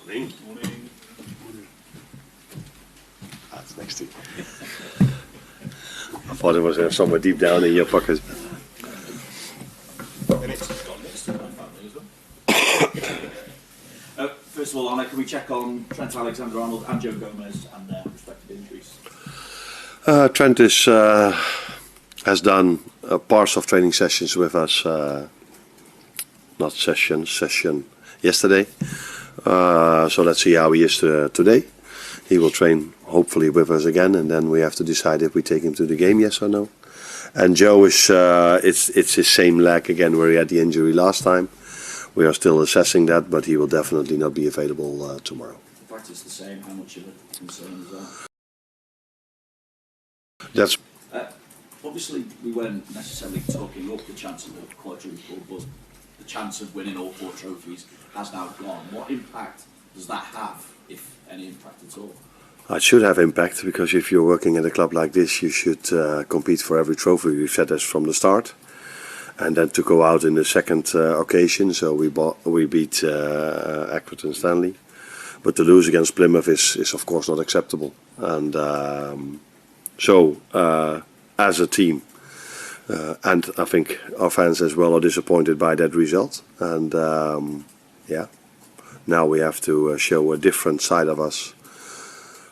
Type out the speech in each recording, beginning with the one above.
Morning. Morning. That's next to you. I thought it was somewhere deep down in your pocket. First of all, Arne, can we check on Trent Alexander-Arnold and Joe Gomez and their respective injuries? Trent has done parts of training sessions with us, not session yesterday. So let's see how he is today. He will train hopefully with us again, and then we have to decide if we take him to the game, yes or no. And Joe is it's his same leg again where he had the injury last time. We are still assessing that, but he will definitely not be available tomorrow. In fact, it's the same. How much of a concern is that? That's obviously we weren't necessarily talking up the chance of the quadruple, but the chance of winning all 4 trophies has now gone. What impact does that have, if any impact at all? it should have impact, because if you're working at a club like this, you should compete for every trophy. We've said this from the start. And then to go out in the second occasion, so we beat Everton Stanley. But to lose against Plymouth is of course not acceptable. And so as a team, and I think our fans as well are disappointed by that result. And yeah, now we have to show a different side of us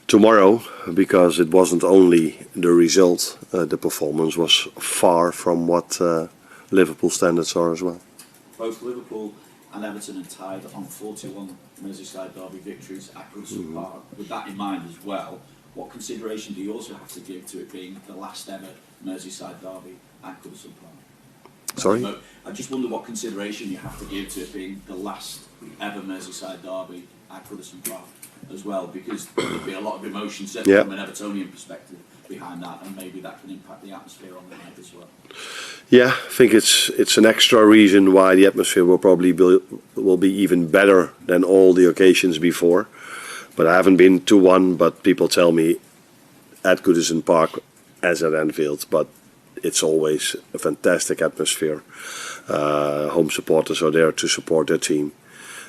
tomorrow, because it wasn't only the result, the performance was far from what Liverpool standards are as well. Both Liverpool and Everton are tied on 41 Merseyside derby victories at Goodison Park. With that in mind as well, what consideration do you also have to give to it being the last ever Merseyside derby at Goodison Park? Sorry? I just wonder what consideration you have to give to it being the last ever Merseyside derby at Goodison Park as well, because there'll be a lot of emotion certainly from an Evertonian perspective behind that, and maybe that can impact the atmosphere on the night as well. Yeah, I think it's an extra reason why the atmosphere will probably will be even better than all the occasions before. But I haven't been to one, but people tell me at Goodison Park as at Anfield, but it's always a fantastic atmosphere. Home supporters are there to support their team,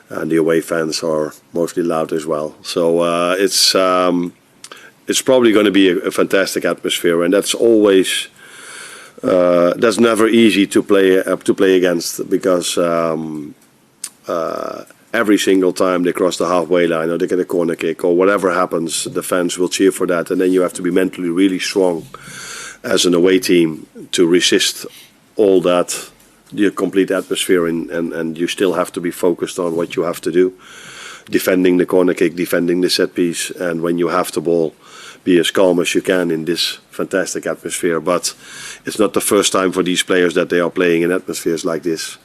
and the away fans are mostly loud as well. So it's probably going to be a fantastic atmosphere, and that's always that's never easy to play against, because every single time they cross the halfway line or they get a corner kick or whatever happens, the fans will cheer for that, and then you have to be mentally really strong as an away team to resist all that, the complete atmosphere, and you still have to be focused on what you have to do, defending the corner kick, defending the set piece, and when you have the ball, be as calm as you can in this fantastic atmosphere. But it's not the first time for these players that they are playing in atmospheres like this.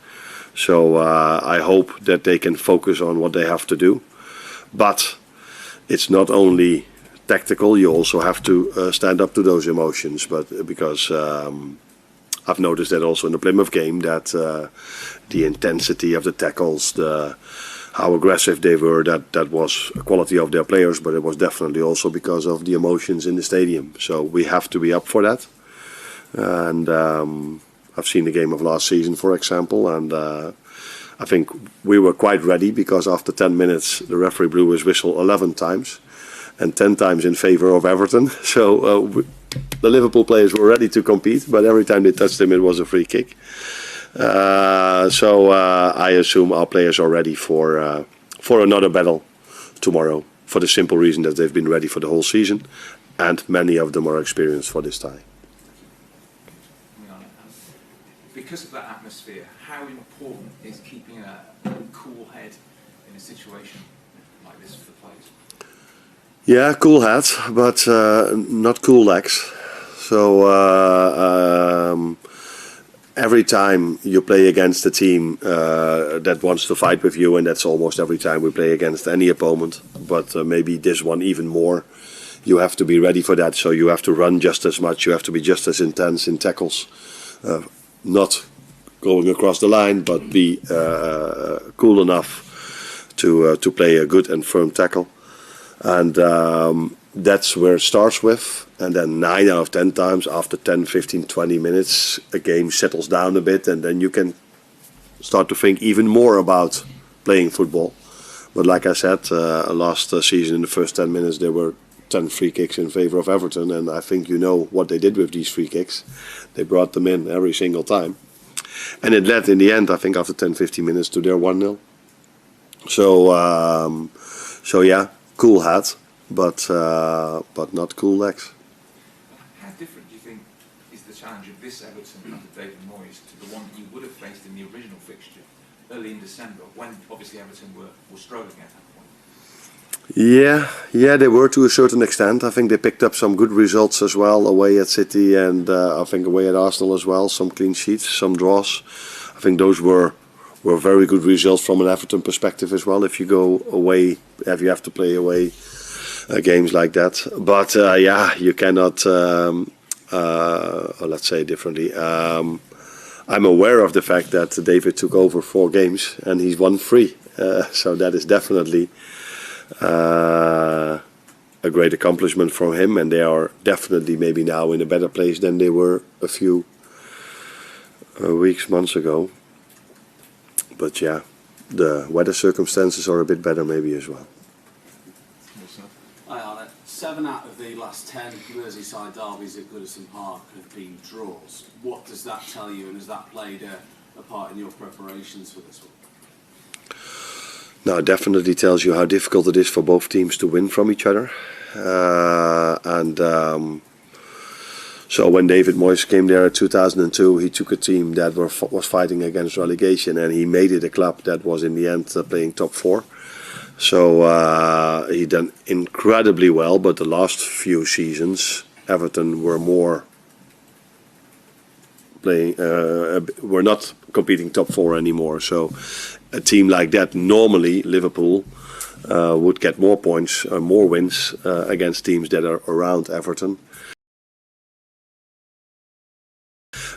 So I hope that they can focus on what they have to do. But it's not only tactical, you also have to stand up to those emotions. But because I've noticed that also in the Plymouth game, that the intensity of the tackles, how aggressive they were, that was a quality of their players, but it was definitely also because of the emotions in the stadium. So we have to be up for that. And I've seen the game of last season, for example, and I think we were quite ready, because after 10 minutes the referee blew his whistle 11 times and 10 times in favor of Everton. So the Liverpool players were ready to compete, but every time they touched him it was a free kick. So I assume our players are ready for another battle tomorrow, for the simple reason that they've been ready for the whole season, and many of them are experienced for this tie. Because of that atmosphere, how important is keeping a cool head in a situation like this for the players? Yeah, cool head, but not cool legs. So every time you play against a team that wants to fight with you, and that's almost every time we play against any opponent, but maybe this one even more, you have to be ready for that. So you have to run just as much, you have to be just as intense in tackles. Not going across the line, but be cool enough to play a good and firm tackle. And that's where it starts with. And then 9 out of 10 times, after 10, 15, 20 minutes, a game settles down a bit, and then you can start to think even more about playing football. But like I said, last season in the first 10 minutes there were 10 free kicks in favour of Everton, and I think you know what they did with these free kicks. They brought them in every single time. And it led in the end, I think, after 10-15 minutes to their 1-0. So yeah, cool hat, but not cool legs. How different do you think is the challenge of this Everton under David Moyes to the one that you would have faced in the original fixture early in December, when obviously Everton were struggling at that point? Yeah, they were to a certain extent. I think they picked up some good results as well away at City, and I think away at Arsenal as well. Some clean sheets, some draws. I think those were very good results from an Everton perspective as well. If you go away, if you have to play away games like that. But yeah, you cannot. Let's say differently. I'm aware of the fact that David took over 4 games and he's won 3. So that is definitely a great accomplishment from him, and they are definitely maybe now in a better place than they were a few weeks, months ago. But yeah, the weather circumstances are a bit better maybe as well. Hi Arne. 7 out of the last 10 Merseyside derbies at Goodison Park have been draws. What does that tell you, and has that played a part in your preparations for this one? Now, it definitely tells you how difficult it is for both teams to win from each other. So when David Moyes came there in 2002, he took a team that was fighting against relegation, and he made it a club that was in the end playing top 4. So he done incredibly well, but the last few seasons Everton were more playing, were not competing top 4 anymore. So a team like that, normally Liverpool would get more points, more wins against teams that are around Everton.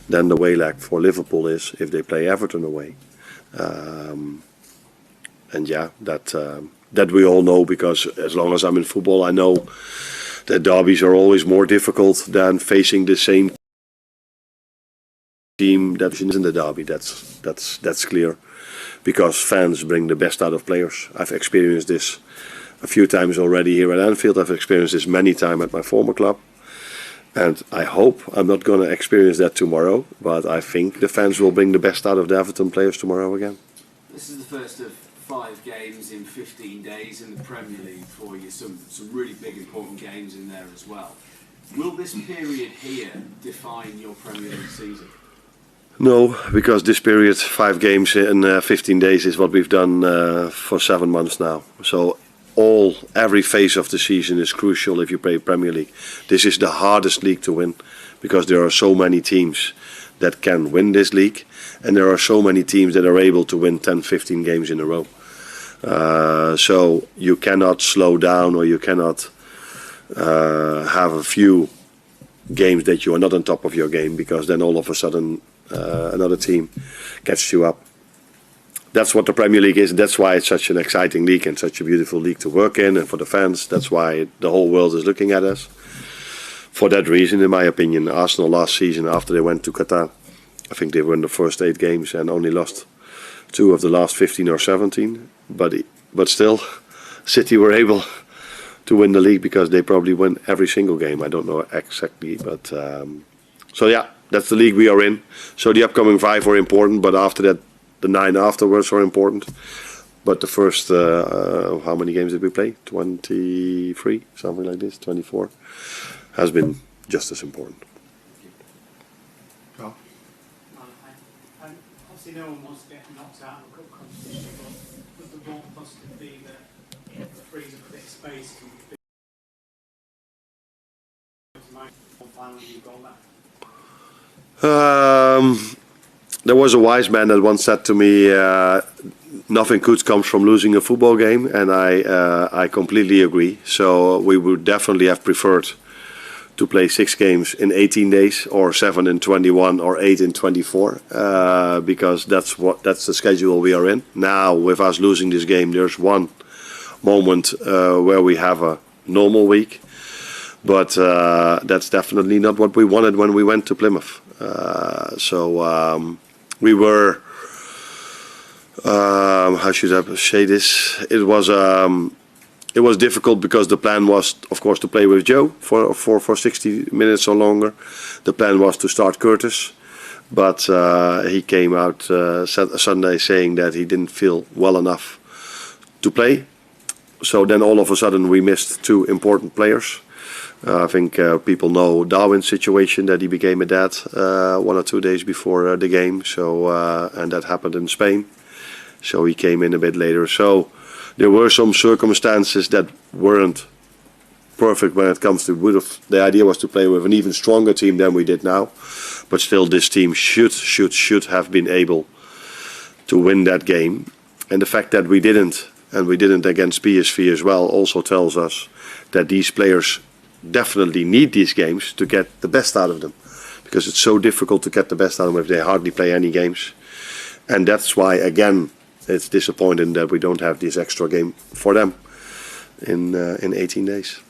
Then the way like for Liverpool is if they play Everton away. And yeah, that we all know, because as long as I'm in football, I know that derbies are always more difficult than facing the same team that is in the derby. That's clear, because fans bring the best out of players. I've experienced this a few times already here at Anfield. I've experienced this many times at my former club. And I hope I'm not going to experience that tomorrow, but I think the fans will bring the best out of the Everton players tomorrow again. This is the first of 5 games in 15 days in the Premier League for you. Some really big, important games in there as well. Will this period here define your Premier League season? No, because this period, 5 games in 15 days, is what we've done for 7 months now. So every phase of the season is crucial if you play Premier League. This is the hardest league to win, because there are so many teams that can win this league, and there are so many teams that are able to win 10-15 games in a row. So you cannot slow down, or you cannot have a few games that you are not on top of your game, because then all of a sudden another team catches you up. That's what the Premier League is. That's why it's such an exciting league and such a beautiful league to work in, and for the fans, that's why the whole world is looking at us. For that reason, in my opinion, Arsenal last season, after they went to Qatar, I think they won the first 8 games and only lost 2 of the last 15 or 17. But still, City were able to win the league because they probably win every single game. I don't know exactly, but so yeah, that's the league we are in. So the upcoming 5 are important, but after that, the 9 afterwards are important. But the first, how many games did we play? 23, something like this, 24, has been just as important. Carl? Obviously no one wants to get knocked out of a cup competition, but would the more positive be that it frees up a bit of space to finally you goal back? There was a wise man that once said to me, nothing good comes from losing a football game, and I completely agree. So we would definitely have preferred to play 6 games in 18 days, or 7 in 21, or 8 in 24, because that's the schedule we are in. Now, with us losing this game, there's one moment where we have a normal week, but that's definitely not what we wanted when we went to Plymouth. We were How should I say this? It was difficult because the plan was, of course, to play with Joe for 60 minutes or longer. The plan was to start Curtis, but he came out Sunday saying that he didn't feel well enough to play. So then all of a sudden we missed two important players. I think people know Darwin's situation, that he became a dad 1 or 2 days before the game. So and that happened in Spain. So he came in a bit later. So there were some circumstances that weren't perfect when it comes to the idea was to play with an even stronger team than we did now. But still this team should have been able to win that game. And the fact that we didn't, and we didn't against PSV as well, also tells us that these players definitely need these games to get the best out of them. Because it's so difficult to get the best out of them if they hardly play any games. And that's why, again, it's disappointing that we don't have this extra game for them in 18 days.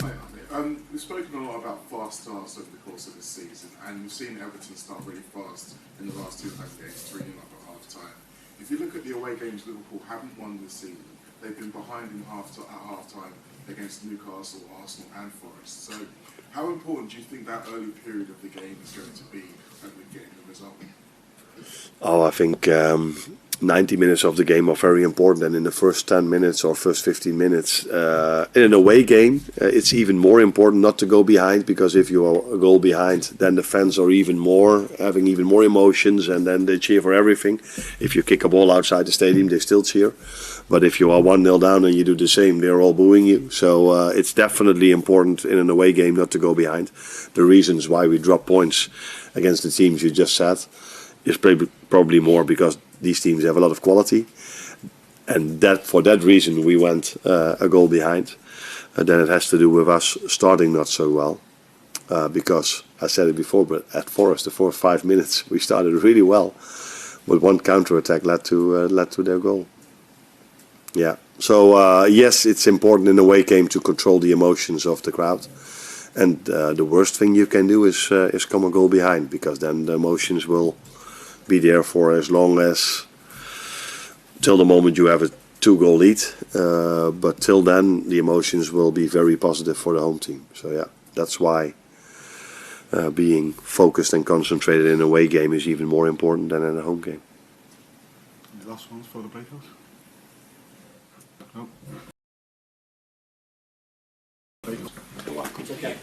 Hi, Arne. We've spoken a lot about fast starts over the course of this season, and we've seen Everton start really fast in the last 2 home games, 3-0 up at half-time. If you look at the away games Liverpool haven't won this season, they've been behind at half-time against Newcastle, Arsenal and Forest. So how important do you think that early period of the game is going to be with getting the result? Oh, I think 90 minutes of the game are very important, and in the first 10 minutes or first 15 minutes in an away game it's even more important not to go behind, because if you are a goal behind then the fans are having even more emotions, and then they cheer for everything. If you kick a ball outside the stadium they still cheer, but if you are 1-0 down and you do the same, they're all booing you. So it's definitely important in an away game not to go behind. The reasons why we drop points against the teams you just said is probably more because these teams have a lot of quality, and that for that reason we went a goal behind. And then it has to do with us starting not so well, because I said it before, but at Forest the first 5 minutes we started really well, but one counter attack led to their goal. Yeah. So yes, it's important in a away game to control the emotions of the crowd. And the worst thing you can do is come a goal behind, because then the emotions will be there for as long as till the moment you have a 2-goal lead. But till then, the emotions will be very positive for the home team. So yeah, that's why being focused and concentrated in an away game is even more important than in a home game. The last ones for the breakouts? No. Okay.